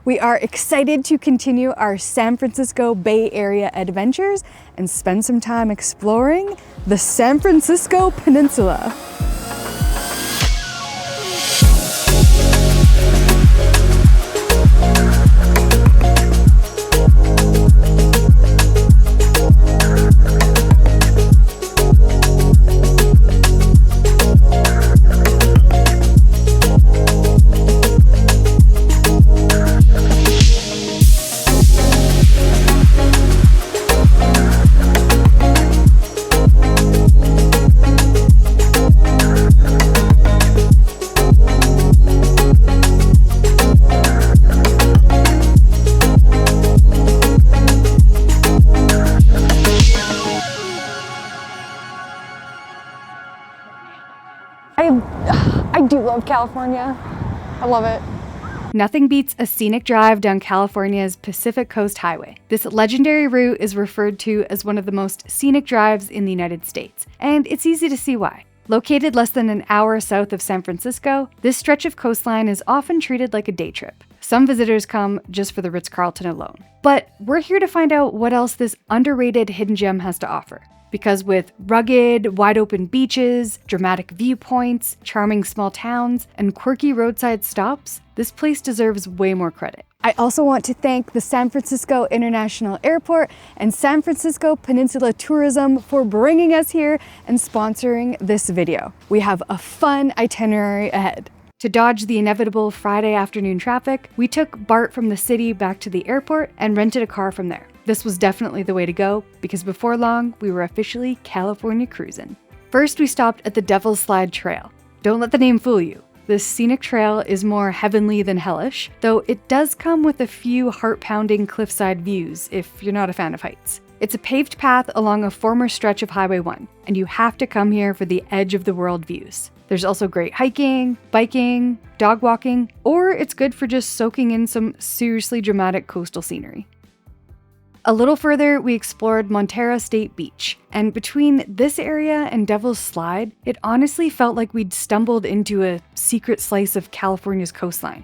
We are excited to continue our San Francisco Bay Area adventures and spend some time exploring the San Francisco Peninsula. I do love California. I love it. Nothing beats a scenic drive down California's Pacific Coast Highway. This legendary route is referred to as one of the most scenic drives in the United States, and it's easy to see why. Located less than an hour south of San Francisco, this stretch of coastline is often treated like a day trip. Some visitors come just for the Ritz-Carlton alone. But we're here to find out what else this underrated hidden gem has to offer. Because with rugged, wide-open beaches, dramatic viewpoints, charming small towns, and quirky roadside stops, this place deserves way more credit. I also want to thank the San Francisco International Airport and San Francisco Peninsula Tourism for bringing us here and sponsoring this video. We have a fun itinerary ahead. To dodge the inevitable Friday afternoon traffic, we took BART from the city back to the airport and rented a car from there. This was definitely the way to go, because before long, we were officially California cruising. First, we stopped at the Devil's Slide Trail. Don't let the name fool you. This scenic trail is more heavenly than hellish, though it does come with a few heart-pounding cliffside views if you're not a fan of heights. It's a paved path along a former stretch of Highway 1, and you have to come here for the edge-of-the-world views. There's also great hiking, biking, dog walking, or it's good for just soaking in some seriously dramatic coastal scenery. A little further, we explored Montara State Beach, and between this area and Devil's Slide, it honestly felt like we'd stumbled into a secret slice of California's coastline.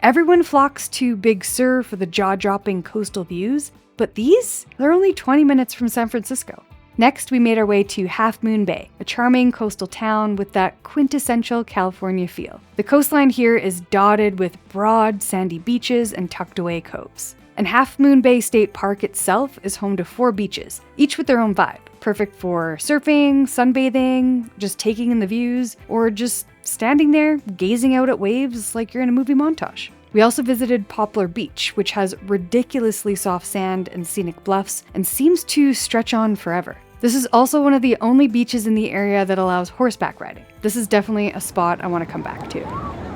Everyone flocks to Big Sur for the jaw-dropping coastal views, but they're only 20 minutes from San Francisco. Next, we made our way to Half Moon Bay, a charming coastal town with that quintessential California feel. The coastline here is dotted with broad, sandy beaches and tucked-away coves. And Half Moon Bay State Park itself is home to 4 beaches, each with their own vibe. Perfect for surfing, sunbathing, just taking in the views, or just standing there gazing out at waves like you're in a movie montage. We also visited Poplar Beach, which has ridiculously soft sand and scenic bluffs and seems to stretch on forever. This is also one of the only beaches in the area that allows horseback riding. This is definitely a spot I want to come back to.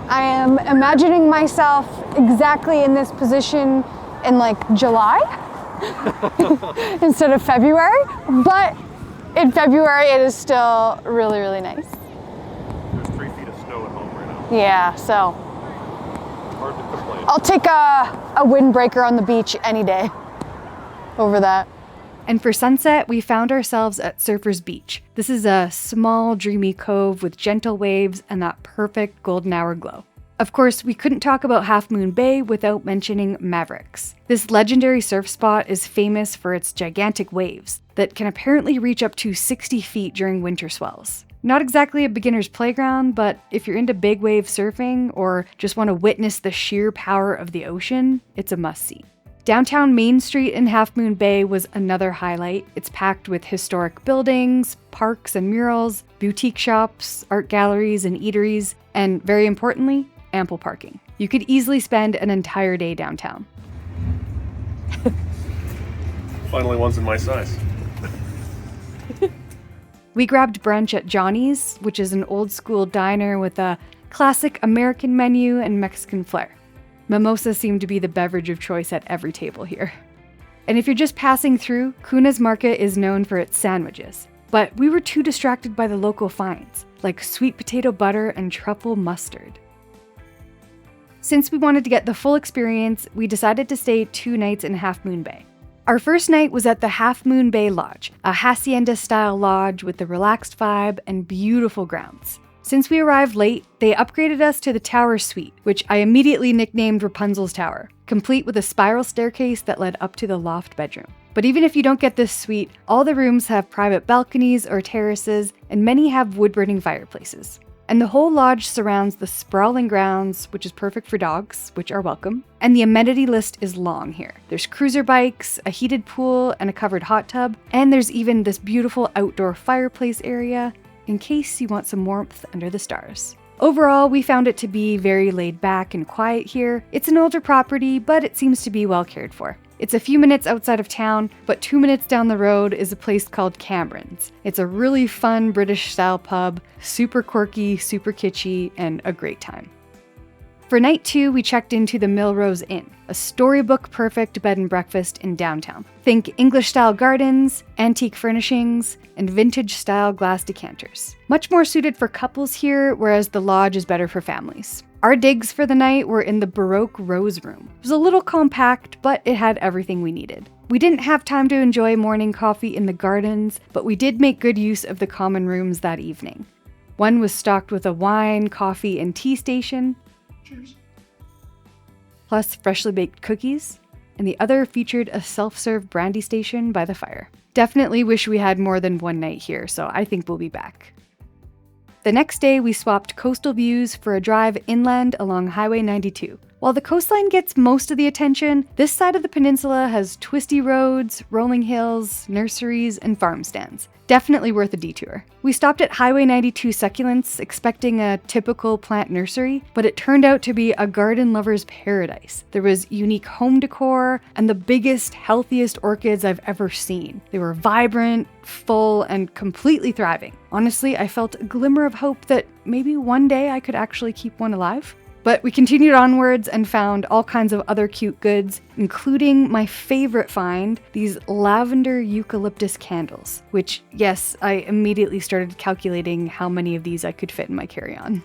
I am imagining myself exactly in this position in like July instead of February, but in February it is still really, really nice. There's 3 feet of snow at home right now. Yeah, so Hard to complain. I'll take a windbreaker on the beach any day over that. And for sunset, we found ourselves at Surfers Beach. This is a small, dreamy cove with gentle waves and that perfect golden hour glow. Of course, we couldn't talk about Half Moon Bay without mentioning Mavericks. This legendary surf spot is famous for its gigantic waves that can apparently reach up to 60 feet during winter swells. Not exactly a beginner's playground, but if you're into big wave surfing or just want to witness the sheer power of the ocean, it's a must-see. Downtown Main Street in Half Moon Bay was another highlight. It's packed with historic buildings, parks and murals, boutique shops, art galleries and eateries, and very importantly, ample parking. You could easily spend an entire day downtown. Finally, one's in my size. We grabbed brunch at Johnny's, which is an old school diner with a classic American menu and Mexican flair. Mimosa seemed to be the beverage of choice at every table here. And if you're just passing through, Cuna's Market is known for its sandwiches. But we were too distracted by the local finds, like sweet potato butter and truffle mustard. Since we wanted to get the full experience, we decided to stay 2 nights in Half Moon Bay. Our first night was at the Half Moon Bay Lodge, a hacienda-style lodge with a relaxed vibe and beautiful grounds. Since we arrived late, they upgraded us to the Tower Suite, which I immediately nicknamed Rapunzel's Tower. complete with a spiral staircase that led up to the loft bedroom. But even if you don't get this suite, all the rooms have private balconies or terraces, and many have wood-burning fireplaces. And the whole lodge surrounds the sprawling grounds, which is perfect for dogs, which are welcome. And the amenity list is long here. There's cruiser bikes, a heated pool, and a covered hot tub. And there's even this beautiful outdoor fireplace area, in case you want some warmth under the stars. Overall, we found it to be very laid back and quiet here. It's an older property, but it seems to be well cared for. It's a few minutes outside of town, but 2 minutes down the road is a place called Cameron's. It's a really fun British-style pub, super quirky, super kitschy, and a great time. For night 2, we checked into the Millrose Inn, a storybook-perfect bed and breakfast in downtown. Think English-style gardens, antique furnishings, and vintage-style glass decanters. Much more suited for couples here, whereas the lodge is better for families. Our digs for the night were in the Baroque Rose Room. It was a little compact, but it had everything we needed. We didn't have time to enjoy morning coffee in the gardens, but we did make good use of the common rooms that evening. One was stocked with a wine, coffee, and tea station, plus freshly baked cookies, and the other featured a self-serve brandy station by the fire. Definitely wish we had more than one night here, so I think we'll be back. The next day, we swapped coastal views for a drive inland along Highway 92. While the coastline gets most of the attention, this side of the peninsula has twisty roads, rolling hills, nurseries, and farm stands. Definitely worth a detour. We stopped at Highway 92 Succulents, expecting a typical plant nursery, but it turned out to be a garden lover's paradise. There was unique home decor and the biggest, healthiest orchids I've ever seen. They were vibrant, full, and completely thriving. Honestly, I felt a glimmer of hope that maybe one day I could actually keep one alive. But we continued onwards and found all kinds of other cute goods, including my favorite find, these lavender eucalyptus candles, which, yes, I immediately started calculating how many of these I could fit in my carry-on.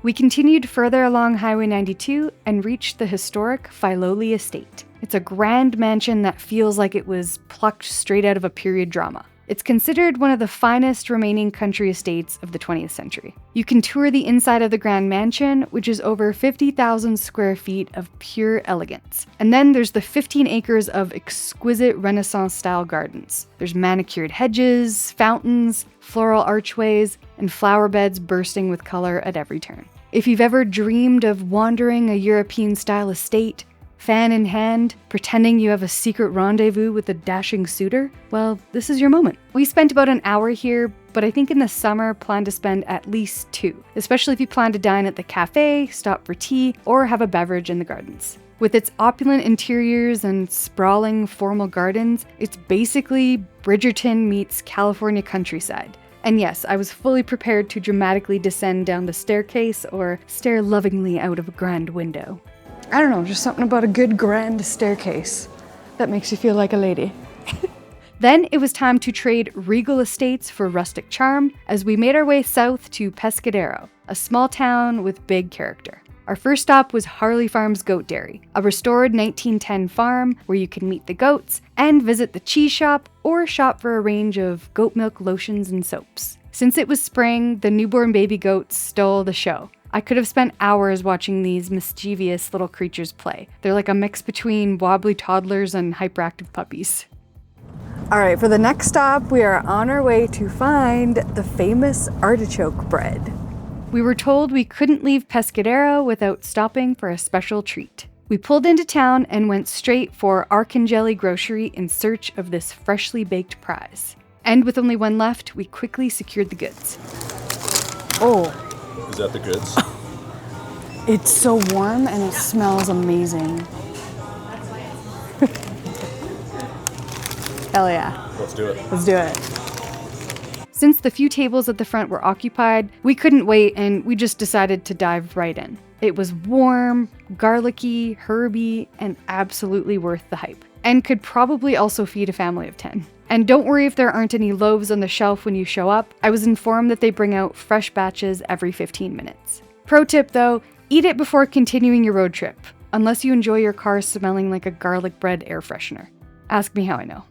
We continued further along Highway 92 and reached the historic Filoli Estate. It's a grand mansion that feels like it was plucked straight out of a period drama. It's considered one of the finest remaining country estates of the 20th century. You can tour the inside of the Grand Mansion, which is over 50,000 square feet of pure elegance. And then there's the 15 acres of exquisite Renaissance-style gardens. There's manicured hedges, fountains, floral archways, and flower beds bursting with color at every turn. If you've ever dreamed of wandering a European-style estate, fan in hand, pretending you have a secret rendezvous with a dashing suitor, well, this is your moment. We spent about an hour here, but I think in the summer plan to spend at least 2, especially if you plan to dine at the cafe, stop for tea, or have a beverage in the gardens. With its opulent interiors and sprawling formal gardens, it's basically Bridgerton meets California countryside. And yes, I was fully prepared to dramatically descend down the staircase or stare lovingly out of a grand window. I don't know, just something about a good grand staircase that makes you feel like a lady. Then it was time to trade regal estates for rustic charm as we made our way south to Pescadero, a small town with big character. Our first stop was Harley Farm's Goat Dairy, a restored 1910 farm where you can meet the goats and visit the cheese shop or shop for a range of goat milk lotions and soaps. Since it was spring, the newborn baby goats stole the show. I could have spent hours watching these mischievous little creatures play. They're like a mix between wobbly toddlers and hyperactive puppies. All right, for the next stop, we are on our way to find the famous artichoke bread. We were told we couldn't leave Pescadero without stopping for a special treat. We pulled into town and went straight for Arcangeli grocery in search of this freshly baked prize. And with only one left, we quickly secured the goods. Oh. Is that the goods? It's so warm and it smells amazing. Hell yeah. Let's do it. Let's do it. Since the few tables at the front were occupied, we couldn't wait and we just decided to dive right in. It was warm, garlicky, herby, and absolutely worth the hype. And could probably also feed a family of 10. And don't worry if there aren't any loaves on the shelf when you show up. I was informed that they bring out fresh batches every 15 minutes. Pro tip though, eat it before continuing your road trip, unless you enjoy your car smelling like a garlic bread air freshener. Ask me how I know.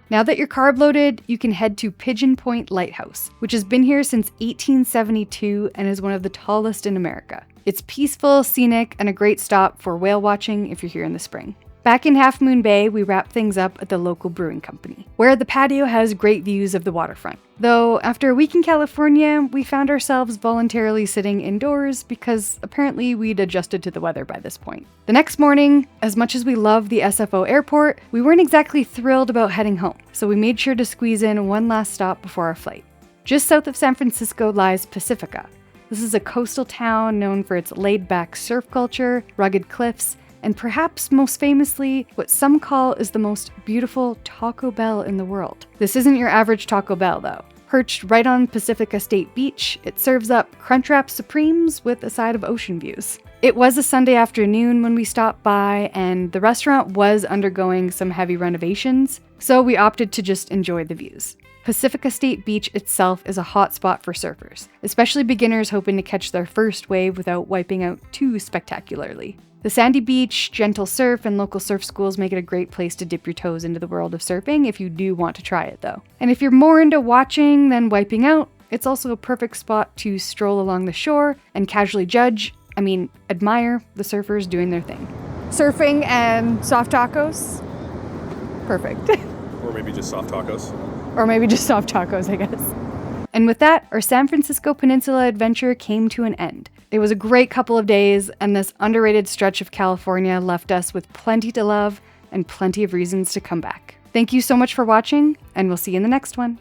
Now that you're carb loaded, you can head to Pigeon Point Lighthouse, which has been here since 1872 and is one of the tallest in America. It's peaceful, scenic, and a great stop for whale watching if you're here in the spring. Back in Half Moon Bay, we wrap things up at the local brewing company, where the patio has great views of the waterfront. Though, after a week in California, we found ourselves voluntarily sitting indoors because apparently we'd adjusted to the weather by this point. The next morning, as much as we love the SFO Airport, we weren't exactly thrilled about heading home, so we made sure to squeeze in one last stop before our flight. Just south of San Francisco lies Pacifica. This is a coastal town known for its laid-back surf culture, rugged cliffs, and perhaps most famously, what some call is the most beautiful Taco Bell in the world. This isn't your average Taco Bell, though. Perched right on Pacifica State Beach, it serves up Crunchwrap Supremes with a side of ocean views. It was a Sunday afternoon when we stopped by, and the restaurant was undergoing some heavy renovations, so we opted to just enjoy the views. Pacifica State Beach itself is a hot spot for surfers, especially beginners hoping to catch their first wave without wiping out too spectacularly. The sandy beach, gentle surf, and local surf schools make it a great place to dip your toes into the world of surfing if you do want to try it though. And if you're more into watching than wiping out, it's also a perfect spot to stroll along the shore and casually admire the surfers doing their thing. Surfing and soft tacos. Perfect. Or maybe just soft tacos. Or maybe just soft tacos, I guess. And with that, our San Francisco Peninsula adventure came to an end. It was a great couple of days, and this underrated stretch of California left us with plenty to love and plenty of reasons to come back. Thank you so much for watching, and we'll see you in the next one.